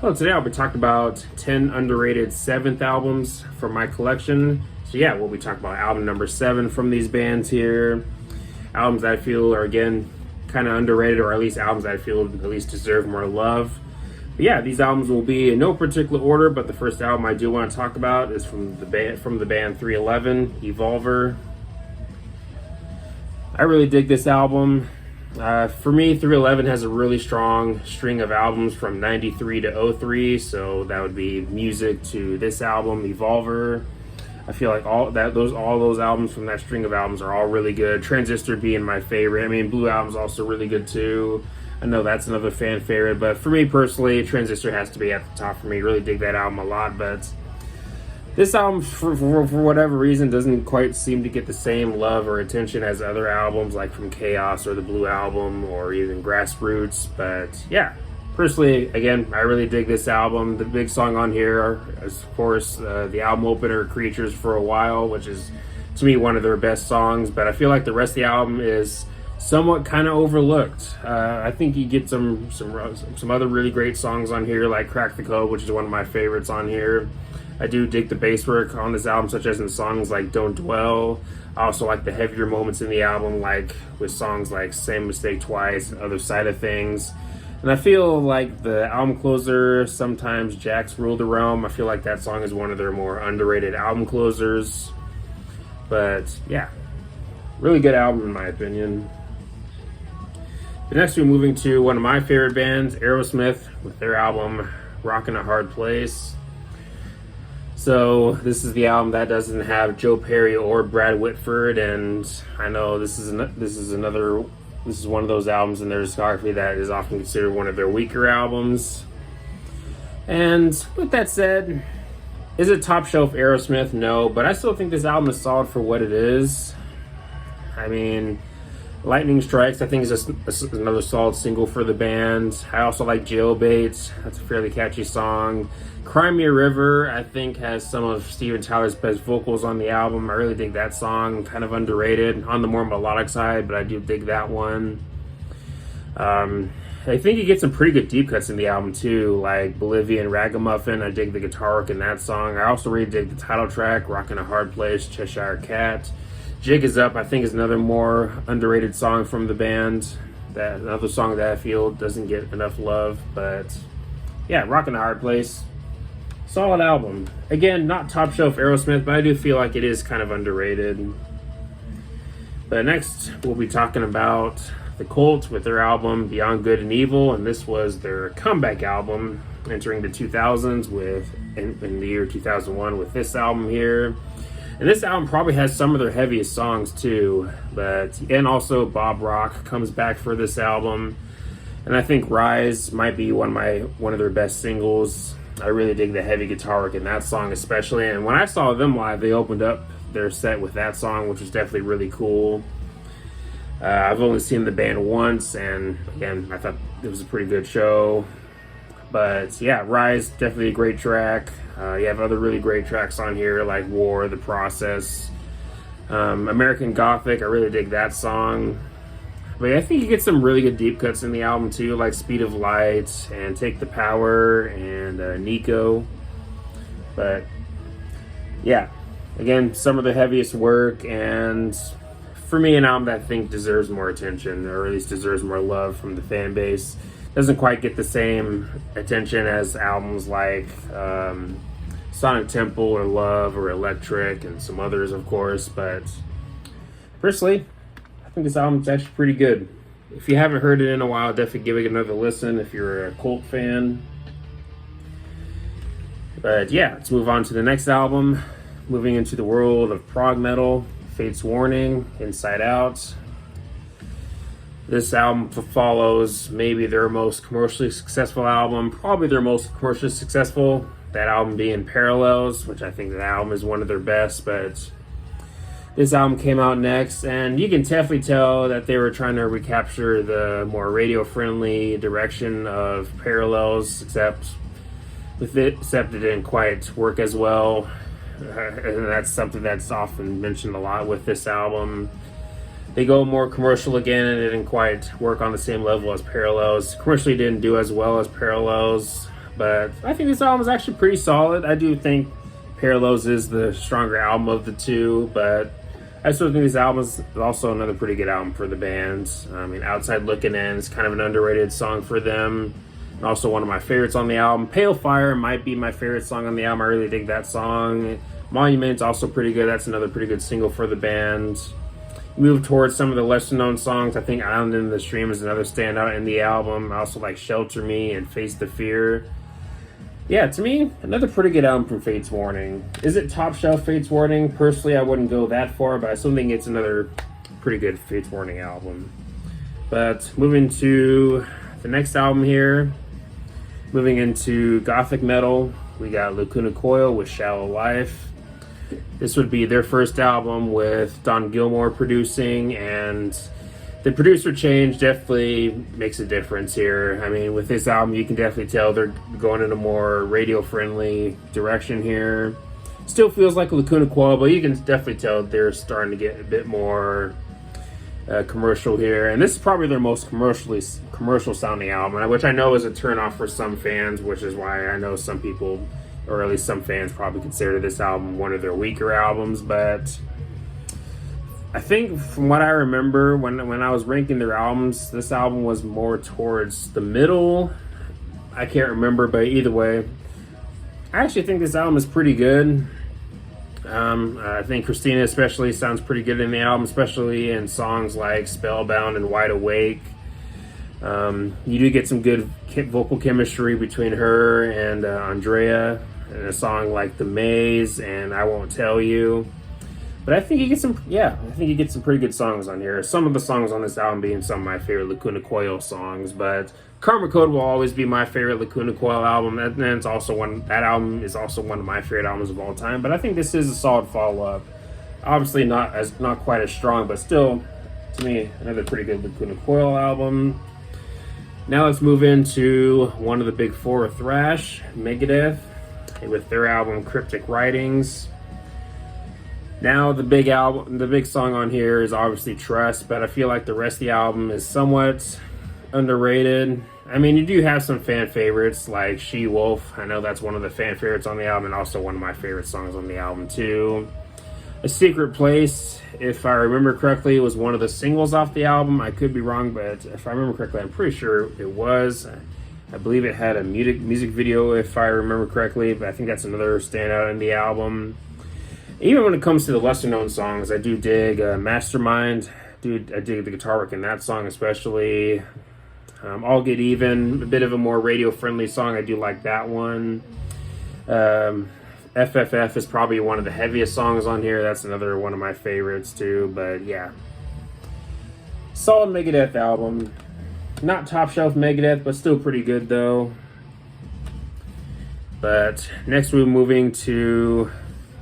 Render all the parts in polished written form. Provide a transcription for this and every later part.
Well, today I'll be talking about 10 underrated 7th albums from my collection. So yeah, we'll be talking about album number 7 from these bands here. Albums that I feel are, again, kind of underrated, or at least albums that I feel at least deserve more love. But yeah, these albums will be in no particular order, but the first album I do want to talk about is from the band 311, Evolver. I really dig this album. For me, 311 has a really strong string of albums from 93 to 03, so that would be Music to this album, Evolver. I feel like all those albums from that string of albums are all really good. Transistor being my favorite. I mean, Blue Album's also really good too. I know that's another fan favorite, but for me personally, Transistor has to be at the top for me. Really dig that album a lot, but this album, for whatever reason, doesn't quite seem to get the same love or attention as other albums, like from Chaos or the Blue Album or even Grassroots. But yeah, personally, again, I really dig this album. The big song on here is, of course, the album opener, Creatures for a While, which is, to me, one of their best songs. But I feel like the rest of the album is somewhat kind of overlooked. I think you get some other really great songs on here, like Crack the Code, which is one of my favorites on here. I do dig the bass work on this album, such as in songs like Don't Dwell. I also like the heavier moments in the album, like with songs like Same Mistake Twice and Other Side of Things. And I feel like the album closer, Sometimes Jack's Rule the Realm, I feel like that song is one of their more underrated album closers. But yeah, really good album in my opinion. The next we're moving to one of my favorite bands, Aerosmith, with their album Rockin' a Hard Place. So this is the album that doesn't have Joe Perry or Brad Whitford, and I know this is one of those albums in their discography that is often considered one of their weaker albums. And with that said, is it top shelf Aerosmith? No, but I still think this album is solid for what it is. I mean, Lightning Strikes, I think, is another solid single for the band. I also like Jailbait. That's a fairly catchy song. Cry Me a River, I think, has some of Steven Tyler's best vocals on the album. I really dig that song. Kind of underrated on the more melodic side, but I do dig that one. I think you get some pretty good deep cuts in the album too, like Bolivian Ragamuffin. I dig the guitar work in that song. I also really dig the title track, Rockin' a Hard Place, Cheshire Cat. Jig Is Up, I think, is another more underrated song from the band. Another song that I feel doesn't get enough love, but yeah, Rockin' a Hard Place. Solid album. Again, not top shelf Aerosmith, but I do feel like it is kind of underrated. But next, we'll be talking about The Cult with their album Beyond Good and Evil, and this was their comeback album entering the 2000s in the year 2001 with this album here. And this album probably has some of their heaviest songs too, and also Bob Rock comes back for this album. And I think Rise might be one of their best singles. I really dig the heavy guitar work in that song especially. And when I saw them live, they opened up their set with that song, which was definitely really cool. I've only seen the band once, and again, I thought it was a pretty good show. But yeah, Rise, definitely a great track. You have other really great tracks on here, like War, The Process. American Gothic, I really dig that song. But I think you get some really good deep cuts in the album too, like Speed of Light and Take the Power and Nico. But yeah, again, some of the heaviest work, and for me, an album that I think deserves more attention, or at least deserves more love from the fan base. Doesn't quite get the same attention as albums like Sonic Temple or Love or Electric and some others, of course. But personally, I think this album's actually pretty good. If you haven't heard it in a while, definitely give it another listen if you're a Cult fan. But yeah, let's move on to the next album. Moving into the world of prog metal, Fate's Warning, Inside Out. This album follows maybe their most commercially successful album, probably their most commercially successful, that album being Parallels, which I think that album is one of their best, but this album came out next, and you can definitely tell that they were trying to recapture the more radio-friendly direction of Parallels, except it didn't quite work as well. And that's something that's often mentioned a lot with this album. They go more commercial again, and it didn't quite work on the same level as Parallels. Commercially didn't do as well as Parallels, but I think this album is actually pretty solid. I do think Parallels is the stronger album of the two, but I still think this album is also another pretty good album for the band. I mean, Outside Looking In is kind of an underrated song for them, and also one of my favorites on the album. Pale Fire might be my favorite song on the album. I really dig that song. Monument's also pretty good. That's another pretty good single for the band. Move towards some of the lesser known songs. I think Island in the Stream is another standout in the album. I also like Shelter Me and Face the Fear. Yeah, to me, another pretty good album from Fates Warning. Is it top shelf Fates Warning? Personally, I wouldn't go that far, but I still think it's another pretty good Fates Warning album. But moving to the next album here, moving into gothic metal, we got Lacuna Coil with Shallow Life. This would be their first album with Don Gilmore producing, and the producer change definitely makes a difference here. I mean, with this album, you can definitely tell they're going in a more radio-friendly direction here. Still feels like a Lacuna Coil, but you can definitely tell they're starting to get a bit more commercial here. And this is probably their most commercial-sounding album, which I know is a turnoff for some fans, which is why I know some people, or at least some fans, probably consider this album one of their weaker albums. But I think from what I remember when I was ranking their albums, this album was more towards the middle. I can't remember, but either way, I actually think this album is pretty good. I think Christina especially sounds pretty good in the album, especially in songs like Spellbound and Wide Awake. You do get some good vocal chemistry between her and Andrea in a song like The Maze and I Won't Tell You. But I think you get some pretty good songs on here. Some of the songs on this album being some of my favorite Lacuna Coil songs, but Karma Code will always be my favorite Lacuna Coil album. And it's also that album is also one of my favorite albums of all time. But I think this is a solid follow-up. Obviously not quite as strong, but still, to me, another pretty good Lacuna Coil album. Now let's move into one of the big four of thrash, Megadeth, with their album Cryptic Writings. Now the big song on here is obviously Trust, but I feel like the rest of the album is somewhat underrated. I mean, you do have some fan favorites like She Wolf. I know that's one of the fan favorites on the album, and also one of my favorite songs on the album too. A Secret Place, if I remember correctly, was one of the singles off the album. I could be wrong, but if I remember correctly, I'm pretty sure it was. I believe it had a music video, if I remember correctly, but I think that's another standout in the album. Even when it comes to the lesser known songs, I do dig Mastermind. I dig the guitar work in that song especially. All Get Even, a bit of a more radio friendly song. I do like that one. FFF is probably one of the heaviest songs on here. That's another one of my favorites too. But yeah, solid Megadeth album. Not top shelf Megadeth, but still pretty good though. But next we're moving to,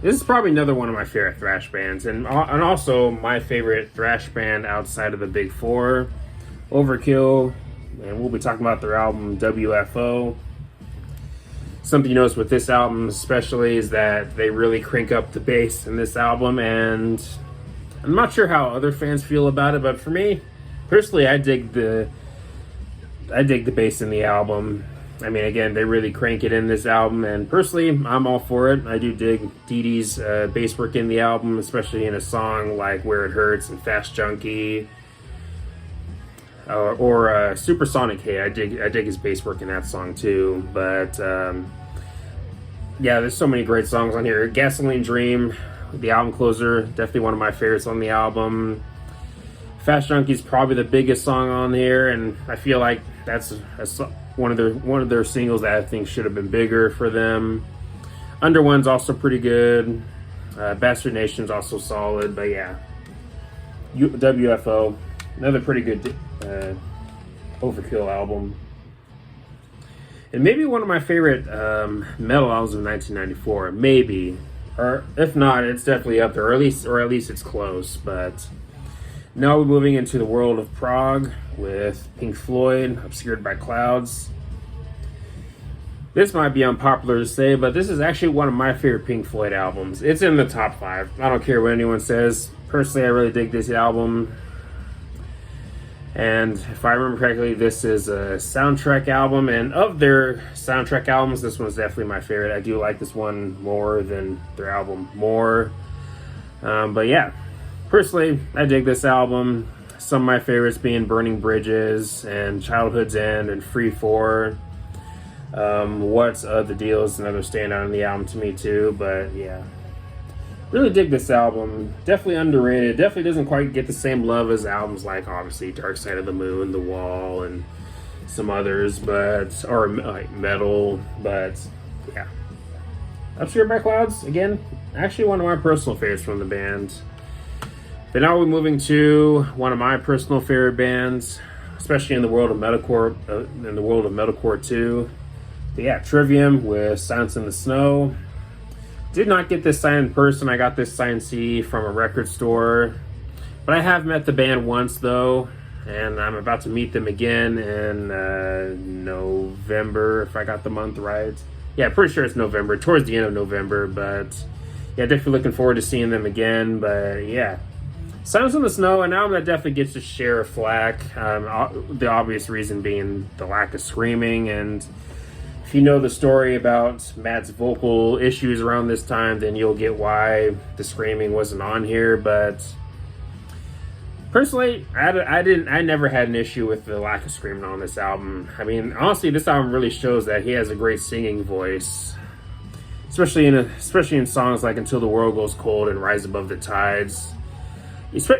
this is probably another one of my favorite thrash bands, and also my favorite thrash band outside of the big four, Overkill. And we'll be talking about their album WFO. Something you notice with this album especially is that they really crank up the bass in this album, and I'm not sure how other fans feel about it, but for me personally, I dig the bass in the album. I mean, again, they really crank it in this album, and personally, I'm all for it. I do dig Dee Dee's bass work in the album, especially in a song like Where It Hurts and Fast Junkie, or Supersonic Hey. I dig his bass work in that song too. But yeah, there's so many great songs on here. Gasoline Dream, the album closer, definitely one of my favorites on the album. Fast Junkie's probably the biggest song on here, and I feel like that's one of their singles that I think should have been bigger for them. Under One's also pretty good. Bastard Nation's also solid, but yeah, WFO, another pretty good Overkill album. And maybe one of my favorite metal albums of 1994, maybe, or if not, it's definitely up there, or at least it's close. But now we're moving into the world of prog with Pink Floyd, Obscured by Clouds. This might be unpopular to say, but this is actually one of my favorite Pink Floyd albums. It's in the top 5. I don't care what anyone says. Personally, I really dig this album. And if I remember correctly, this is a soundtrack album, and of their soundtrack albums, this one's definitely my favorite. I do like this one more than their album More. But yeah, personally, I dig this album. Some of my favorites being Burning Bridges and Childhood's End and Free 4. What's the Deal is another standout on the album to me too, but yeah. Really dig this album. Definitely underrated. Definitely doesn't quite get the same love as albums like obviously Dark Side of the Moon, The Wall, and some others, or like Metal, but yeah. Obscured by Clouds, again, actually one of my personal favorites from the band. But now we're moving to one of my personal favorite bands, especially in the world of metalcore, too. But yeah, Trivium with Silence in the Snow. Did not get this signed in person. I got this signed CD from a record store. But I have met the band once, though. And I'm about to meet them again in November, if I got the month right. Yeah, pretty sure it's November, towards the end of November. But yeah, definitely looking forward to seeing them again. But yeah, Silence in the Snow, an album that definitely gets its share of flack. The obvious reason being the lack of screaming. And if you know the story about Matt's vocal issues around this time, then you'll get why the screaming wasn't on here. But personally, I never had an issue with the lack of screaming on this album. I mean, honestly, this album really shows that he has a great singing voice, especially in songs like Until the World Goes Cold and Rise Above the Tides.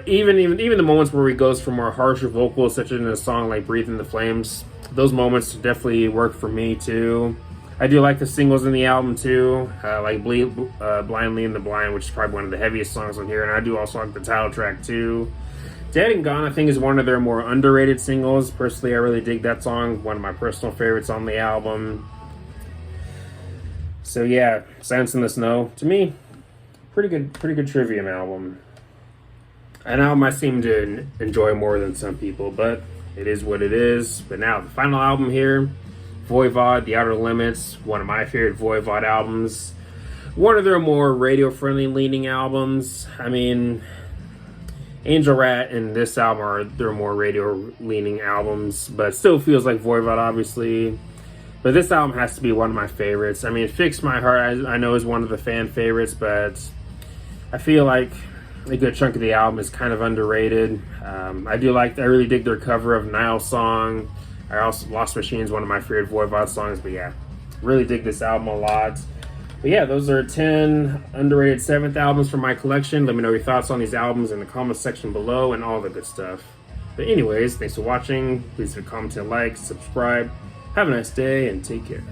Even the moments where he goes for more harsher vocals, such as in a song like Breathing the Flames, those moments definitely work for me too. I do like the singles in the album too, like Blind Leading the Blind, which is probably one of the heaviest songs on here, and I do also like the title track too. Dead and Gone, I think, is one of their more underrated singles. Personally, I really dig that song, one of my personal favorites on the album. So yeah, Silence in the Snow, to me, pretty good Trivium album. An album I seem to enjoy more than some people, but it is what it is. But now, the final album here, Voivod, The Outer Limits, one of my favorite Voivod albums. One of their more radio-friendly leaning albums. I mean, Angel Rat and this album are their more radio-leaning albums, but still feels like Voivod, obviously. But this album has to be one of my favorites. I mean, Fix My Heart, I know is one of the fan favorites, but I feel like a good chunk of the album is kind of underrated. I really dig their cover of Nile's song. I also Lost Machine is one of my favorite Voivod songs, but yeah, really dig this album a lot. But yeah, those are 10 underrated 7th albums from my collection. Let me know your thoughts on these albums in the comments section below and all the good stuff. But anyways, thanks for watching. Please leave a comment and like, subscribe. Have a nice day and take care.